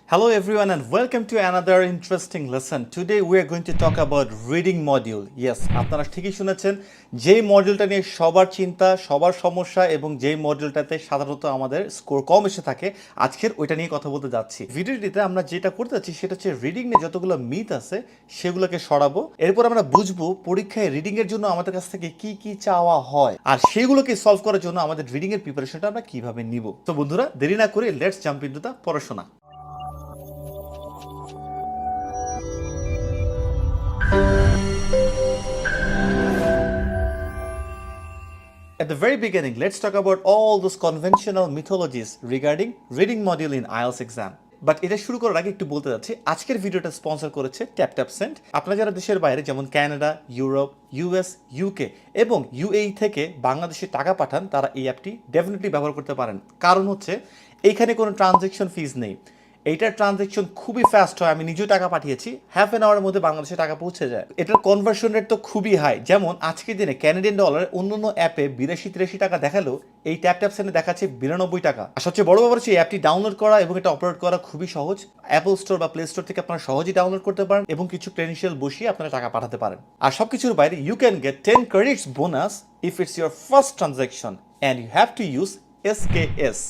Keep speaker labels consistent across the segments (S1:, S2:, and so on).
S1: Hello everyone and welcome to another interesting lesson. Today we are going to talk about reading module. Yes, আপনারা ঠিকই শুনেছেন যেই মডিউলটা নিয়ে সবার চিন্তা, সবার সমস্যা এবং যেই মডিউলটাতে সাধারণত আমাদের স্কোর কম এসে থাকে আজকের ওইটা নিয়ে কথা বলতে যাচ্ছি। ভিডিওটিতে আমরা যেটা করতে যাচ্ছি সেটা হচ্ছে রিডিং নিয়ে যতগুলো মিথ আছে সেগুলোকে সরাবো। এরপর আমরা বুঝবো পরীক্ষায় রিডিং এর জন্য আমাদের কাছ থেকে কি কি চাওয়া হয় আর সেগুলোকে সলভ করার জন্য আমাদের রিডিং এর প্রিপারেশনটা আমরা কিভাবে নিব। তো বন্ধুরা দেরি না করে লেটস জাম্প ইনটু দ্য পড়াশোনা। At the very beginning, let's talk about all those conventional mythologies regarding reading module in IELTS exam. But এটা শুরু করার আগে একটু বলতে যাচ্ছি আজকের ভিডিওটা স্পন্সর করেছে TapTapSend। আপনারা যারা দেশের বাইরে যেমন কানাডা, ইউরোপ, ইউএস, ইউকে এবং ইউএই থেকে বাংলাদেশে টাকা পাঠান তারা এই অ্যাপটি ডেফিনেটলি ব্যবহার করতে পারেন। কারণ হচ্ছে এইখানে কোনো ট্রানজ্যাকশন ফিজ নেই। এইটার ট্রানজ্যাকশন খুবই ফাস্ট হয়। আমি নিজেও টাকা পাঠিয়েছি, হাফ অ্যান আওয়ারের মধ্যে বাংলাদেশে টাকা পৌঁছে যায়। এটার কনভার্সন রেট তো খুবই হাই। যেমন আজকের দিনে ক্যানাডিয়ান ডলার অন্য অন্য অ্যাপে 82-83 টাকা দেখালেও এই TapTapSend দেখাচ্ছে 92 টাকা। আর সবচেয়ে বড় ব্যাপার হচ্ছে এই অ্যাপটি ডাউনলোড করা এবং এটা অপারেট করা খুবই সহজ। অ্যাপল স্টোর বা প্লে স্টোর থেকে আপনারা সহজেই ডাউনলোড করতে পারেন এবং কিছু ক্রেডেনশিয়াল বসিয়ে আপনারা টাকা পাঠাতে পারেন। আর সবকিছুর বাইরে you can get 10 credits bonus if it's your first transaction and you have to use SKS।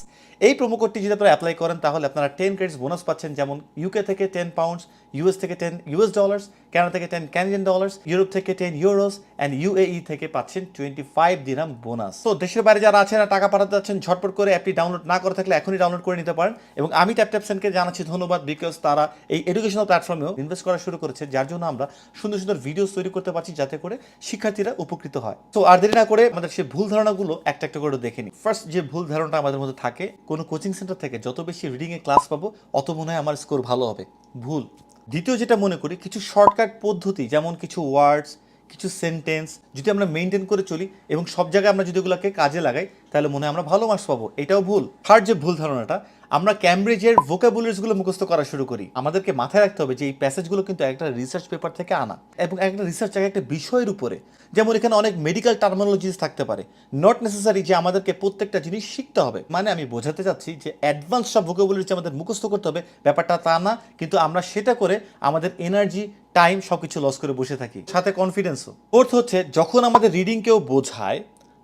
S1: এই প্রোমো কোডটি যদি আপনারা অ্যাপ্লাই করেন তাহলে আপনারা 10 ক্রেডিটস বোনাস পাচ্ছেন। যেমন ইউকে থেকে 10 পাউন্ডস, ইউএস থেকে 10 ইউএস ডলার্স, কানাডা থেকে 10 ক্যানাডিয়ান ডলার্স, ইউরোপ থেকে 10 ইউরোস অ্যান্ড ইউএই থেকে পাচ্ছেন 25 দিরহাম বোনাস। তো দেশের বাইরে যারা আছেন আর টাকা পাঠাতে যাচ্ছেন ঝটপট করে অ্যাপটি ডাউনলোড না করে থাকলে এখনই ডাউনলোড করে নিতে পারেন। এবং আমি TapTapSendকে জানাচ্ছি ধন্যবাদ, বিকজ তারা এই এডুকেশনাল প্ল্যাটফর্মেও ইনভেস্ট করা শুরু করেছে, যার জন্য আমরা সুন্দর সুন্দর ভিডিও তৈরি করতে পারছি যাতে করে শিক্ষার্থীরা উপকৃত হয়। তো আর দেরি না করে আমাদের সেই ভুল ধারণাগুলো একটা একটা করে দেখে নিই। ফার্স্ট যে ভুল ধারণাটা আমাদের মধ্যে থাকে, কোনো কোচিং সেন্টার থেকে যত বেশি রিডিংয়ে ক্লাস পাবো অত মনে হয় আমার স্কোর ভালো হবে। ভুল। দ্বিতীয় যেটা মনে করি, কিছু শর্টকাট পদ্ধতি যেমন কিছু ওয়ার্ডস, কিছু সেন্টেন্স যদি আমরা মেনটেন করে চলি এবং সব জায়গায় আমরা যদি ওগুলোকে কাজে লাগাই তাহলে মনে হয় আমরা ভালো মার্কস পাবো। এটাও ভুল। থার্ড যে ভুল ধারণাটা, আমরা ক্যামব্রিজের ভোকাবুলারিজগুলো মুখস্থ করা শুরু করি। আমাদেরকে মাথায় রাখতে হবে যে এই প্যাসেজগুলো কিন্তু একটা রিসার্চ পেপার থেকে আনা এবং একটা রিসার্চ একটা বিষয়ের উপরে। যেমন এখানে অনেক মেডিকেল টার্মিনোলজিস থাকতে পারে, নট নেসেসারি যে আমাদেরকে প্রত্যেকটা জিনিস শিখতে হবে। মানে আমি বোঝাতে চাচ্ছি যে অ্যাডভান্স সব ভোকাবুলারি আমাদের মুখস্থ করতে হবে ব্যাপারটা তা না, কিন্তু আমরা সেটা করে আমাদের এনার্জি, টাইম সবকিছু লস করে বসে থাকি, সাথে কনফিডেন্সও। ফোর্থ হচ্ছে যখন আমাদের রিডিং কেউ বোঝায়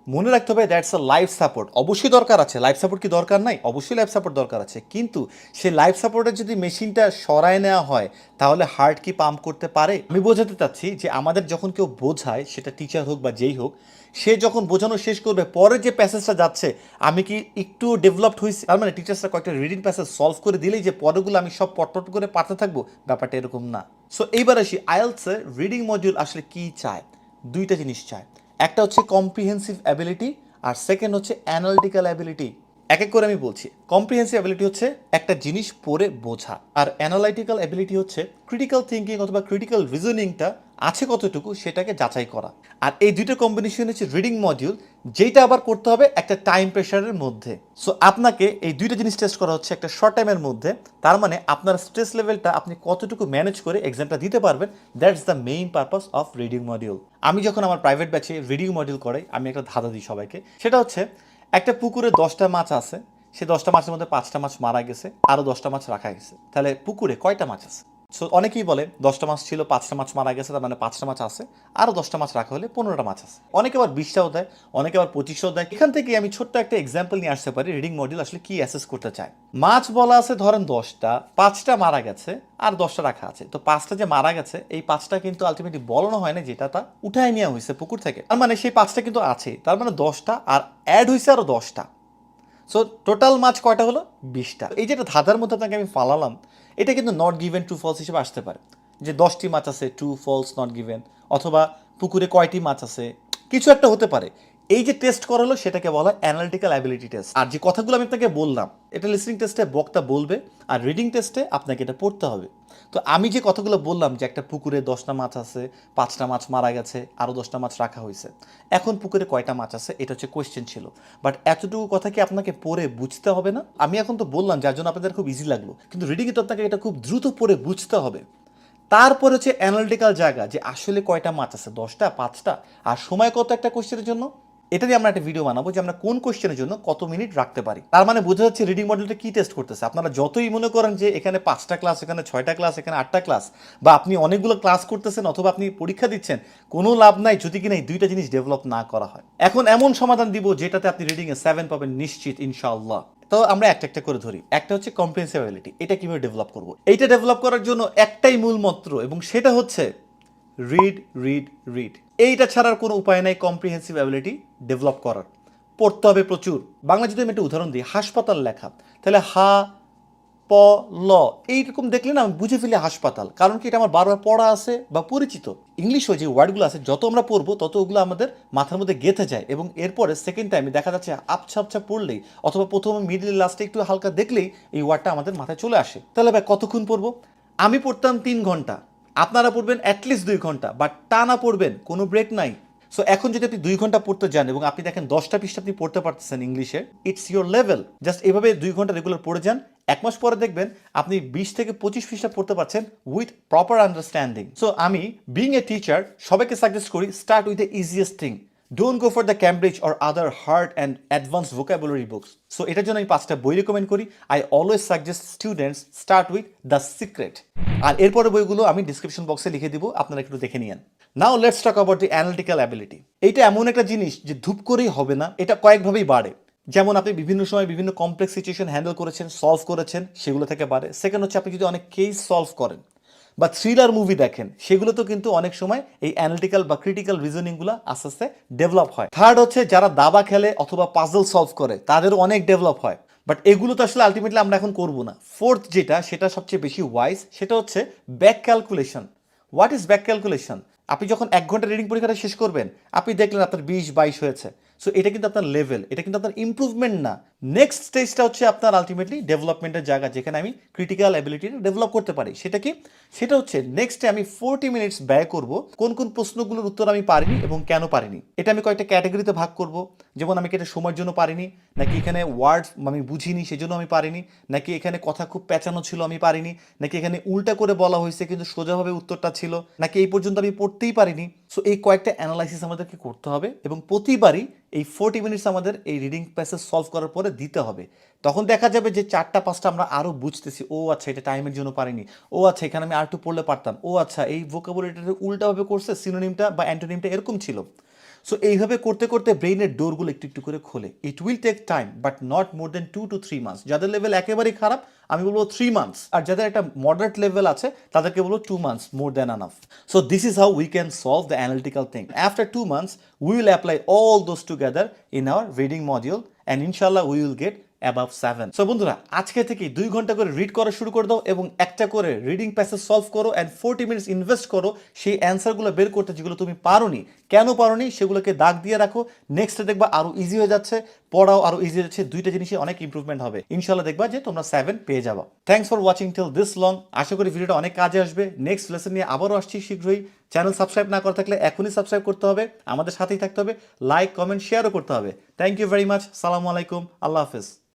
S1: মনে রাখতে হবে দ্যাটস আ লাইফ সাপোর্ট। অবশ্যই দরকার আছে, লাইফ সাপোর্ট কি দরকার নাই? অবশ্যই লাইফ সাপোর্ট দরকার আছে, কিন্তু সেই লাইফ সাপোর্টের যদি মেশিনটা সরায় নেওয়া হয় তাহলে হার্ট কি পাম্প করতে পারে? আমি বোঝাতে চাচ্ছি যে আমাদের যখন কেউ বোঝায়, সেটা টিচার হোক বা যেই হোক, সে যখন বোঝানো শেষ করবে পরে যে প্যাসেজটা যাচ্ছে আমি কি একটু ডেভেলপড হয়েছি? তার মানে টিচার্সরা কয়েকটা রিডিং প্যাসেজ সলভ করে দিলেই যে পরেগুলো আমি সব পটপট করে পাঠতে থাকবো, ব্যাপারটা এরকম না। সো এইবার আসি আইএলটিএস রিডিং মডিউল আসলে কি চায়। দুইটা জিনিস চায়, একটা হচ্ছে কম্প্রিহেন্সিভ অ্যাবিলিটি আর সেকেন্ড হচ্ছে অ্যানালিটিক্যাল অ্যাবিলিটি। এক এক করে আমি বলছি। কম্প্রিহেন্সিভ অ্যাবিলিটি হচ্ছে একটা জিনিস পড়ে বোঝা, আর অ্যানালাইটিক্যাল অ্যাবিলিটি হচ্ছে ক্রিটিক্যাল থিঙ্কিং অথবা ক্রিটিক্যাল রিজনিংটা আছে কতটুকু সেটাকে যাচাই করা। আর এই দুইটা কম্বিনেশন হচ্ছে রিডিং মডিউল, যেটা আবার করতে হবে একটা টাইম প্রেশারের মধ্যে। সো আপনাকে এই দুইটা জিনিস টেস্ট করা হচ্ছে একটা শর্ট টাইমের মধ্যে। তার মানে আপনার স্ট্রেস লেভেলটা আপনি কতটুকু ম্যানেজ করে এক্সামটা দিতে পারবেন, that's the main purpose of reading module. আমি যখন আমার প্রাইভেট ব্যাচে রিডিং মডিউল করাই আমি একটা ধাঁধা দিই সবাইকে। সেটা হচ্ছে একটা পুকুরে 10টা মাছ আছে, সে 10টা মাছের মধ্যে 5টা মাছ মারা গেছে, আরও 10টা মাছ রাখা গেছে, তাহলে পুকুরে কয়টা মাছ আছে? সো অনেকেই বলে 10টা মাছ ছিল, 5টা মাছ মারা গেছে, তার মানে 5টা মাছ আছে, আরও 10টা মাছ রাখা হলে 15টা মাছ আছে। অনেকে আবার 20টাও দেয়, অনেকে আবার 25টাও দেয়। এখান থেকে আমি ছোট্ট একটা এক্সাম্পল নিয়ে আসতে পারি রিডিং মডিউল আসলে কি অ্যাসেস করতে চায়। মাছ বলা আছে ধরেন 10টা, 5টা মারা গেছে আর 10টা রাখা আছে। তো 5টা যে মারা গেছে এই 5টা কিন্তু আলটিমেটলি বলানো হয় না, যেটা তা উঠায় নেওয়া হয়েছে পুকুর থেকে। তার মানে সেই 5টা কিন্তু আছে, তার মানে 10টা আর অ্যাড হয়েছে আরও 10টা। সো টোটাল মাছ কয়টা হলো? 20টা। এই যেটা ধাঁধার মধ্যে আপনাকে আমি ফালালাম, এটা কিন্তু নট গিভেন ট্রু ফলস হিসেবে আসতে পারে, যে 10টি মাছ আছে, ট্রু ফলস নট গিভেন, অথবা পুকুরে কয়টি মাছ আছে, কিছু একটা হতে পারে। এই যে টেস্ট করা হলো সেটাকে বলা হয় অ্যানালিটিক্যাল অ্যাবিলিটি টেস্ট। আর যে কথাগুলো আমি আপনাকে বললাম এটা লিসনিং টেস্টে বক্তা বলবে আর রিডিং টেস্টে আপনাকে এটা পড়তে হবে। তো আমি যে কথাগুলো বললাম যে একটা পুকুরে 10টা মাছ আছে, 5টা মাছ মারা গেছে, আরও 10টা মাছ রাখা হয়েছে, এখন পুকুরে কয়টা মাছ আছে এটা হচ্ছে কোয়েশ্চেন ছিল। বাট এতটুকু কথা কি আপনাকে পড়ে বুঝতে হবে না? আমি এখন তো বললাম যার জন্য আপনাদের খুব ইজি লাগলো, কিন্তু রিডিংয়ে তো আপনাকে এটা খুব দ্রুত পড়ে বুঝতে হবে। তারপর হচ্ছে অ্যানালিটিক্যাল জায়গা, যে আসলে কয়টা মাছ আছে, 10টা, 5টা, আর সময় কত একটা কোয়েশ্চেনের জন্য। এটা নিয়ে আমরা একটা ভিডিও বানাবো যে আমরা কোন কোশ্চেনের জন্য কত মিনিট রাখতে পারি। তার মানে বোঝা যাচ্ছে রিডিং মডেলটা কি টেস্ট করতেছে। আপনারা যতই মনে করেন যে এখানে 5টা ক্লাস, এখানে 6টা ক্লাস, এখানে 8টা ক্লাস, বা আপনি অনেকগুলো ক্লাস করতেছেন অথবা আপনি পরীক্ষা দিচ্ছেন, কোনো লাভ নাই যদি কিনা এই দুইটা জিনিস ডেভেলপ না করা হয়। এখন এমন সমাধান দিব যেটাতে আপনি রিডিংয়ে 7 পাবেন নিশ্চিত ইনশাআল্লাহ। তো আমরা একটা একটা করে ধরি। একটা হচ্ছে কম্প্রিহেনসিবিলিটি, এটা কিভাবে ডেভেলপ করব। এইটা ডেভেলপ করার জন্য একটাই মূল মন্ত্র, এবং সেটা হচ্ছে রিড রিড রিড। এইটা ছাড়ার কোনো উপায় নাই কম্প্রিহেন্সিভ অ্যাবিলিটি ডেভেলপ করার। পড়তে হবে প্রচুর। বাংলা যদি আমি একটা উদাহরণ দিই, হাসপাতাল লেখা, তাহলে হা প ল এইরকম দেখলে না আমি বুঝে ফেলি হাসপাতাল, কারণ কি এটা আমার বারবার পড়া আছে বা পরিচিত। ইংলিশও যে ওয়ার্ডগুলো আছে যত আমরা পড়বো তত ওগুলো আমাদের মাথার মধ্যে গেঁথে যায়, এবং এরপরে সেকেন্ড টাইমে দেখা যাচ্ছে আবছা আবছা পড়লেই অথবা প্রথমে মিডল লাস্টে একটু হালকা দেখলেই এই ওয়ার্ডটা আমাদের মাথায় চলে আসে। তাহলে ভাই কতক্ষণ পড়বো? আমি পড়তাম 3 ঘন্টা, আপনারা পড়বেন অ্যাটলিস্ট 2 ঘন্টা, বাট টানা পড়বেন, কোনো ব্রেক নাই। সো এখন যদি আপনি 2 ঘন্টা পড়তে যান এবং আপনি দেখেন 10টা পৃষ্ঠা আপনি পড়তে পারতেছেন ইংলিশে, ইটস ইয়োর লেভেল। জাস্ট এভাবে 2 ঘন্টা রেগুলার পড়ে যান, 1 মাস পরে দেখবেন আপনি 20 থেকে 25 পৃষ্ঠা পড়তে পারছেন উইথ প্রপার আন্ডারস্ট্যান্ডিং। সো আমি বিং এ টিচার সবাইকে সাজেস্ট করি, start with the easiest thing. Don't go for the Cambridge or other hard and advance vocabulary books. So এটার জন্য আমি 5টা বই রেকমেন্ড করি। I always suggest students start with the secret. আর এরপরে বইগুলো আমি ডিসক্রিপশন বক্সে লিখে দিব, আপনারা একটু দেখে নিয়েন। Now let's talk about the analytical ability. এইটা এমন একটা জিনিস যে ধূপ করেই হবে না, এটা কয়েকভাবেই বাড়ে। যেমন আপনি বিভিন্ন সময় বিভিন্ন কমপ্লেক্স সিচুয়েশন হ্যান্ডেল করেছেন, সলভ করেছেন, সেগুলো থেকে বাড়ে। সেকেন্ড হচ্ছে আপনি যদি অনেক কেস সলভ করেন বা থ্রিলার মুভি দেখেন, সেগুলোতেও কিন্তু অনেক সময় এই অ্যানালিটিক্যাল বা ক্রিটিক্যাল রিজনিংগুলো আস্তে আস্তে ডেভেলপ হয়। থার্ড হচ্ছে যারা দাবা খেলে অথবা পাজল সলভ করে তাদেরও অনেক ডেভেলপ হয়, বাট এগুলো তো আসলে আলটিমেটলি আমরা এখন করবো না। ফোর্থ যেটা, সেটা সবচেয়ে বেশি ওয়াইজ, সেটা হচ্ছে back calculation. What is back calculation? আপনি যখন 1 ঘন্টা রিডিং পরীক্ষাটা শেষ করবেন, আপনি দেখলেন আপনার 20-22 হয়েছে। সো এটা কিন্তু আপনার লেভেল, এটা কিন্তু আপনার ইম্প্রুভমেন্ট না। নেক্সট স্টেজটা হচ্ছে আপনার আলটিমেটলি ডেভেলপমেন্টের জায়গা, যেখানে আমি ক্রিটিক্যাল অ্যাবিলিটিটা ডেভেলপ করতে পারি। সেটা কি? সেটা হচ্ছে নেক্সটে আমি 40 মিনিটস ব্যয় করব কোন কোন প্রশ্নগুলোর উত্তর আমি পারিনি এবং কেন পারিনি। এটা আমি কয়েকটা ক্যাটাগরিতে ভাগ করব। যেমন আমি কি এটা সময়ের জন্য পারিনি, নাকি এখানে ওয়ার্ড আমি বুঝিনি সেজন্য আমি পারিনি, নাকি এখানে কথা খুব পেঁচানো ছিল আমি পারিনি, নাকি এখানে উল্টা করে বলা হয়েছে কিন্তু সোজাভাবে উত্তরটা ছিল, নাকি এই পর্যন্ত আমি পড়তেই পারিনি। সো এই কয়েকটা অ্যানালাইসিস আমাদেরকে করতে হবে, এবং প্রতিবারই এই 40 মিনিটস আমাদের এই রিডিং প্যাসেজ সলভ করার পরে দিতে হবে। তখন দেখা যাবে যে 4টা 5টা আমরা আরও বুঝতেছি, ও আচ্ছা এটা টাইমের জন্য পারিনি, ও আচ্ছা এখানে আমি আর একটু পড়লে পারতাম, ও আচ্ছা এই ভোকাবুলারিটা উল্টাভাবে করছে, সিনোনিমটা বা অ্যান্টোনিমটা এরকম ছিল। সো এইভাবে করতে করতে ব্রেইনের ডোরগুলো একটু একটু করে খোলে। It will take time, but not more than 2 to 3 months. যাদের লেভেল একেবারেই খারাপ আমি বলবো 3 মান্থস, আর যাদের একটা মডারেট লেভেল আছে তাদেরকে বলবো 2 months, more than enough. So this is how we can solve the analytical thing. After 2 months we will apply all those together in our reading module, and ইনশাল্লাহ we will get above 7। So বন্ধুরা, আজকে থেকেই 2 ঘন্টা করে read করা শুরু করে দাও এবং একটা করে রিডিং প্যাসেজ সলভ করো, অ্যান্ড 40 মিনিটস ইনভেস্ট করো সেই অ্যান্সারগুলো বের করতে, যেগুলো তুমি পারোনি। কেন পারোনি সেগুলোকে দাগ দিয়ে রাখো। নেক্সটে দেখবা আরও ইজি হয়ে যাচ্ছে, পড়াও আরও ইজি হয়ে যাচ্ছে, দুইটা জিনিসে অনেক ইম্প্রুভমেন্ট হবে। ইনশাল্লাহ দেখবা যে তোমরা 7 পেয়ে যাবা। Thanks for watching till this long. আশা করি ভিডিওটা অনেক কাজে আসবে। নেক্সট লেসন নিয়ে আবারও আসছি শীঘ্রই। চ্যানেল সাবস্ক্রাইব না করা থাকলে এখনই সাবস্ক্রাইব করতে হবে, আমাদের সাথেই থাকতে হবে, লাইক কমেন্ট শেয়ারও করতে হবে। Thank you very much. সালামু আলাইকুম, আল্লাহ হাফেজ।